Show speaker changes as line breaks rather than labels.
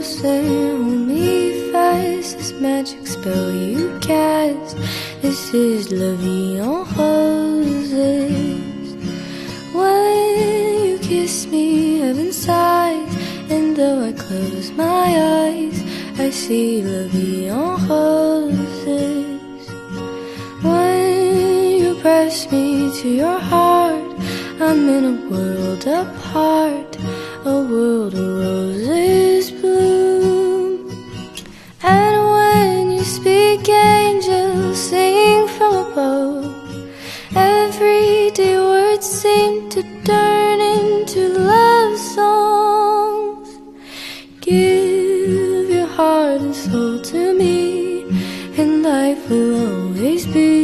close and hold me fast. This magic spell you cast, this is La Vie en Roses. When you kiss me, heaven sighs, and though I close my eyes, I see La Vie en Roses. When you press me to your heart, I'm in a world apart, a world of roses bloom. And when you speak, angels sing from above. Everyday words seem to turn into love songs. Give your heart and soul to me, and life will always be